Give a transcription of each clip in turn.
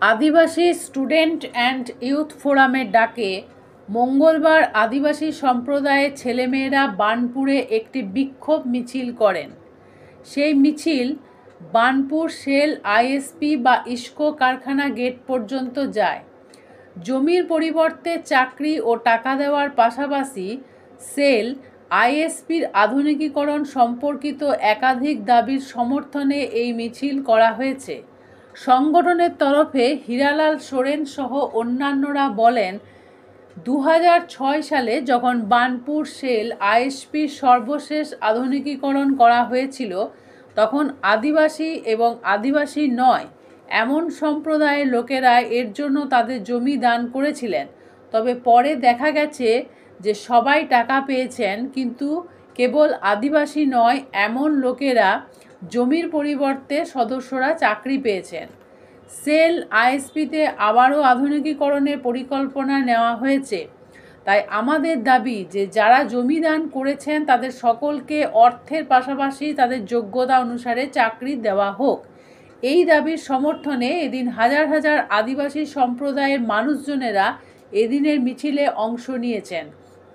Adivasi student and youth ফোরামের ডাকে মঙ্গলবার আদিবাসী সম্প্রদায়ের ছেলেমেয়েরা বার্নপুরে একটি বিক্ষোভ মিছিল করেন। সেই মিছিল বার্নপুর সেল আইএসপি বা ইস্কো কারখানা গেট পর্যন্ত যায়। জমির পরিবর্তে চাকরি ও টাকা দেওয়ার পাশাপাশি সেল আইএসপির আধুনিকীকরণ সম্পর্কিত একাধিক দাবির সমর্থনে এই মিছিল করা হয়েছে। সংগঠনের তরফে হীরালাল সোরেন সহ অন্যান্যরা বলেন, 2006 সালে যখন বার্নপুর সেল আইএসপির সর্বশেষ আধুনিকীকরণ করা হয়েছিল, তখন আদিবাসী এবং আদিবাসী নয় এমন সম্প্রদায়ের লোকেরা এর জন্য তাদের জমি দান করেছিলেন। তবে পরে দেখা গেছে যে সবাই টাকা পেয়েছেন, কিন্তু কেবল আদিবাসী নয় এমন লোকেরা জমির পরিবর্তে সদস্যরা চাকরি পেয়েছেন। সেল আইএসপিতে আবারও আধুনিকীকরণের পরিকল্পনা নেওয়া হয়েছে। তাই আমাদের দাবি যে যারা জমি দান করেছেন তাদের সকলকে অর্থের পাশাপাশি তাদের যোগ্যতা অনুসারে চাকরি দেওয়া হোক। এই দাবির সমর্থনে এদিন হাজার হাজার আদিবাসী সম্প্রদায়ের মানুষজনেরা এদিনের মিছিলে অংশ নিয়েছেন।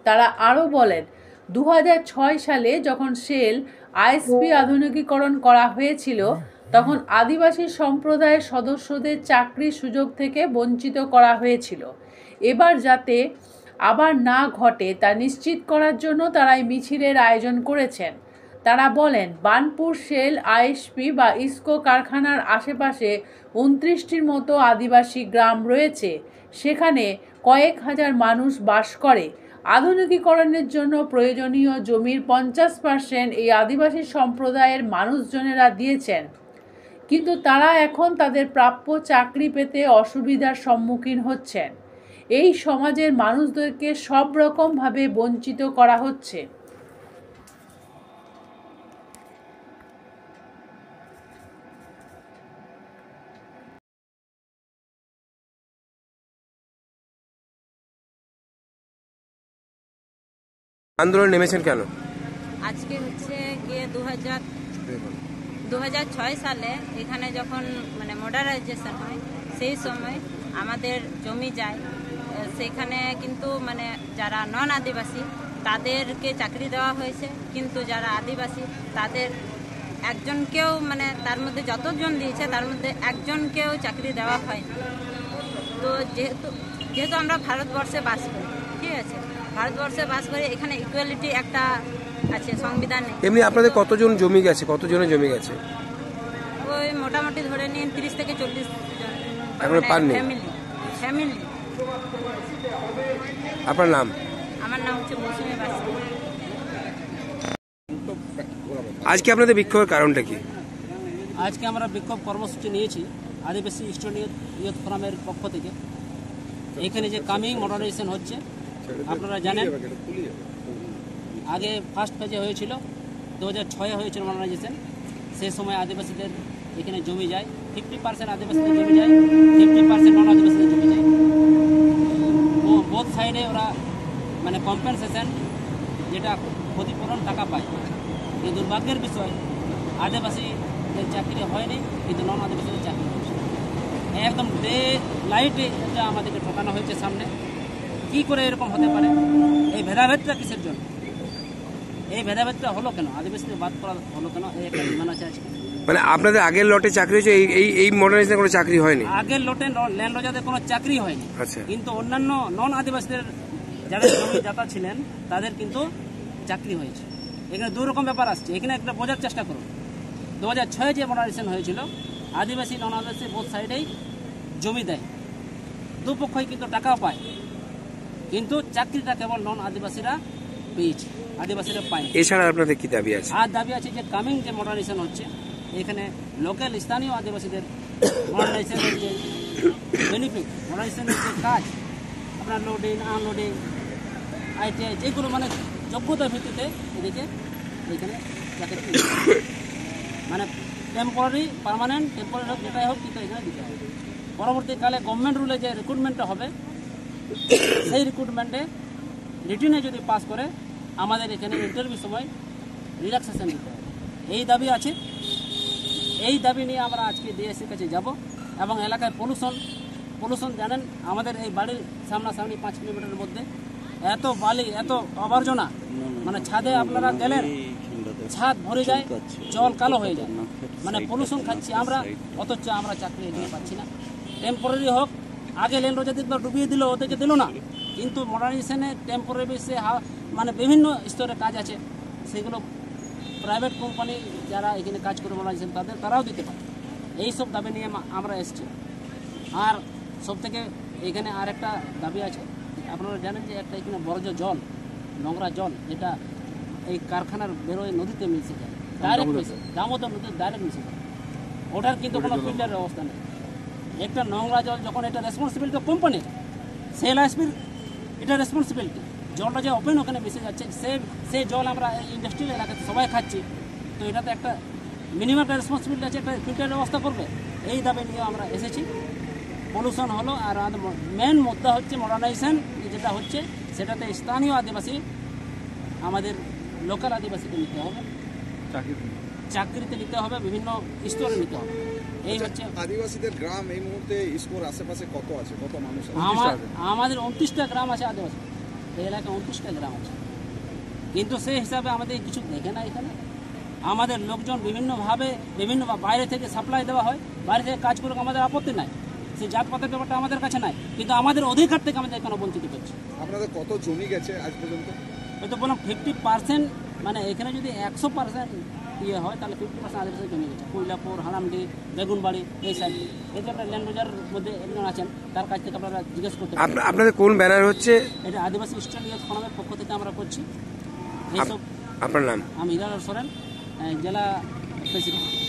তারা আরও বলেন, 2006 সালে যখন সেল আইএসপি আধুনিকীকরণ করা হয়েছিল, তখন আদিবাসী সম্প্রদায়ের সদস্যদের চাকরির সুযোগ থেকে বঞ্চিত করা হয়েছিল। এবার যাতে আবার না ঘটে তা নিশ্চিত করার জন্য তারা এই মিছিলের আয়োজন করেছেন। তারা বলেন, বার্নপুর সেল আইএসপি বা ইস্কো কারখানার আশেপাশে 29টির মতো আদিবাসী গ্রাম রয়েছে। সেখানে কয়েক হাজার মানুষ বাস করে। আধুনিকীকরণের জন্য প্রয়োজনীয় জমির 50% এই আদিবাসী সম্প্রদায়ের মানুষজনেরা দিয়েছেন, কিন্তু তারা এখন তাদের প্রাপ্য চাকরি পেতে অসুবিধার সম্মুখীন হচ্ছেন। এই সমাজের মানুষদেরকে সব রকমভাবে বঞ্চিত করা হচ্ছে। আন্দোলন নেমেছেন কেন? আজকে হচ্ছে গিয়ে 2006 সালে এখানে যখন মডার্নাইজেশন হয়, সেই সময় আমাদের জমি যায়। সেখানে কিন্তু যারা নন আদিবাসী তাদেরকে চাকরি দেওয়া হয়েছে, কিন্তু যারা আদিবাসী তাদের একজনকেও তার মধ্যে যতজন দিয়েছে তার মধ্যে একজনকেও চাকরি দেওয়া হয়নি। তো যেহেতু আমরা ভারতবর্ষে বাস করি, ঠিক আছে, ভারতবর্ষে বাস করে এখানে ইকুয়ালিটি একটা আছে সংবিধানে। এমনি আপনাদের কতজন জমি গেছে, কতজনের জমি গেছে? ওই মোটামুটি ধরে নিন 30 থেকে 40 জন এখন পাননি ফ্যামিলি। আপনার নাম? আমার নাম হচ্ছে মৌসুমী বাসী। আজকে আপনাদের বিক্ষোভের কারণটা কি? আজকে আমরা বিক্ষোভ কর্মসূচি নিয়েছি আদিবাসী স্টুডেন্ট ইউথ ফোরামের পক্ষ থেকে। এখানে যে কামিং মডার্নাইজেশন হচ্ছে, আপনারা জানেন আগে ফার্স্ট ফেজে হয়েছিল, 2006 হয়েছিল মডার্নাইজেশন। সেই সময় আদিবাসীদের এখানে জমি যায়, 50% আদিবাসীদের জমি যায়, 50% নন আদিবাসীদের জমি যায়। বোথ সাইডে ওরা কম্পেনসেশন, যেটা ক্ষতিপূরণ টাকা পায়। এই দুর্ভাগ্যের বিষয়, আদিবাসীদের চাকরি হয়নি, কিন্তু নন আদিবাসীদের চাকরি হয়েছে। একদম ডে লাইটে এটা আমাদেরকে ঠকানো হয়েছে সামনে। কি করে এরকম হতে পারে? এই ভেদাভেদটা কিসের জন্য? এই ভেদাভেদটা হলো কেন? আদিবাসীদের বাদ করা হলো কেন? এই একটা ডিমান্ড আছে আজকে। আপনাদের আগের লটে চাকরি হয়েছে, এই মডার্নাইজেশনে কোনো চাকরি হয়নি? আগের লটে ল্যান্ড রজাদের কোনো চাকরি হয়নি। আচ্ছা। কিন্তু অন্যান্য নন আদিবাসীদের যারা জমি দাতা ছিলেন তাদের কিন্তু চাকরি হয়েছে। এখানে দু রকম ব্যাপার আসছে। এখানে একটা বোঝার চেষ্টা করুন, 2006 যে মডার্নাইজেশন হয়েছিল, আদিবাসী নন আদিবাসী বোথ সাইডেই জমি দেয়, দুপক্ষই কিন্তু টাকাও পায়, কিন্তু চাকরিটা কেবল নন আদিবাসীরা পেয়েছে, আদিবাসীরা পায়। এছাড়া আপনাদের কি দাবি আছে? আর দাবি আছে যে কামিং যে মডার্নাইজেশন হচ্ছে, এখানে লোকাল স্থানীয় আদিবাসীদের মডার্নাইজেশনের যে বেনিফিট, মডার্নাইজেশনের যে কাজ, আপনার লোডিং আনলোডিং আইটিআই যেগুলো যোগ্যতার ভিত্তিতে এদিকে এখানে চাকরি টেম্পোরারি পার্মানেন্ট, টেম্পোরারি হোক যেটাই হোক, কিন্তু এখানে দিতে হবে। পরবর্তীকালে গভর্নমেন্ট রুলে যে রিক্রুটমেন্টটা হবে, সেই রিক্রুটমেন্টে রিটিনে যদি পাস করে আমাদের এখানে ইন্টারভিউ সময় রিল্যাক্সেশন দিতে হবে। এই দাবি আছে। এই দাবি নিয়ে আমরা আজকে ডিএসসির কাছে যাব। এবং এলাকায় পলিউশন জানেন আমাদের এই বাড়ির সামনাসামনি 5 কিলোমিটারের মধ্যে এত বালি এত আবর্জনা, মানে ছাদে আপনারা গেলেন ছাদ ভরে যায়, জল কালো হয়ে যায়, মানে পলিউশন খাচ্ছি আমরা, অথচ আমরা চাকরি এখানে পাচ্ছি না। টেম্পোরারি হোক, আগে লেন রোজা দিকবার ডুবিয়ে দিল, ওদেরকে দিল না, কিন্তু মডার্নাইজেশনে টেম্পোরারি বেসে মানে বিভিন্ন স্তরে কাজ আছে, সেগুলো প্রাইভেট কোম্পানি যারা এখানে কাজ করে মডার্নাইজেশন তারাও দিতে পারে। এইসব দাবি নিয়ে আমরা এসেছি। আর সব থেকে এখানে আর একটা দাবি আছে, আপনারা জানেন যে একটা এখানে বর্জ্য জল, নোংরা জল যেটা এই কারখানার বেরোয় নদীতে মিশে যায়, ডাইরেক্ট মিশে, দামোদর নদীতে ডাইরেক্ট মিশে যায়, ওটার কিন্তু কোনো ফিল্টারের ব্যবস্থা নেই। একটা নোংরা জল যখন এটা রেসপন্সিবিলিটি কোম্পানি, সেলআইএসপির এটা রেসপন্সিবিলিটি, জলটা যে ওপেন ওখানে মিশে যাচ্ছে, সেই জল আমরা ইন্ডাস্ট্রিয়াল এলাকাতে সবাই খাচ্ছি, তো এটাতে একটা মিনিমাম একটা রেসপন্সিবিলিটি আছে, একটা ফিল্টারের ব্যবস্থা করবে। এই দাবি নিয়ে আমরা এসেছি। পলিউশন হলো, আর মেন মুদ্রা হচ্ছে মডার্নাইজেশন যেটা হচ্ছে, সেটাতে স্থানীয় আদিবাসী, আমাদের লোকাল আদিবাসীকে নিতে হবে, চাকরিতে নিতে হবে, বিভিন্ন স্তরে নিতে হবে। এই হচ্ছে আদিবাসীদের গ্রাম। এই মুহূর্তে ইসকোর আশেপাশে কত আছে, কত মানুষ আছে? আমাদের 29টা গ্রাম আছে আদিবাসী, এই এলাকায় 29টা গ্রাম আছে, কিন্তু সেই হিসাবে আমাদের কিছু দেখে না। এখানে আমাদের লোকজন বিভিন্নভাবে বিভিন্ন বাইরে থেকে সাপ্লাই দেওয়া হয়, বাইরে থেকে কাজ করে আমাদের আপত্তি নাই, সেই জাতপাতের ব্যাপারটা আমাদের কাছে নাই, কিন্তু আমাদের অধিকার থেকে আমাদের এখানে বঞ্চিত করছে। আপনাদের কত জমি গেছে আজ পর্যন্ত? হয়তো বললাম 50%, মানে এখানে যদি 100% ইয়ে হয় তাহলে 50% আদিবাসী জমি গেছে। কৈলাপুর, হারামডি, বেগুনবাড়ি, এই সাইড। এই যে একটা ল্যান্ড রোজার মধ্যে একজন আছেন, তার কাছ থেকে আপনারা জিজ্ঞেস করতে পারেন। আপনাদের কোন ব্যানার হচ্ছে? এটা আদিবাসী ইস্টার্ন ইয়ুথ ফোরামের পক্ষ থেকে আমরা করছি এইসব। আপনার নাম? আমি হিরালাল সোরেন, জেলা প্রেসিডেন্ট।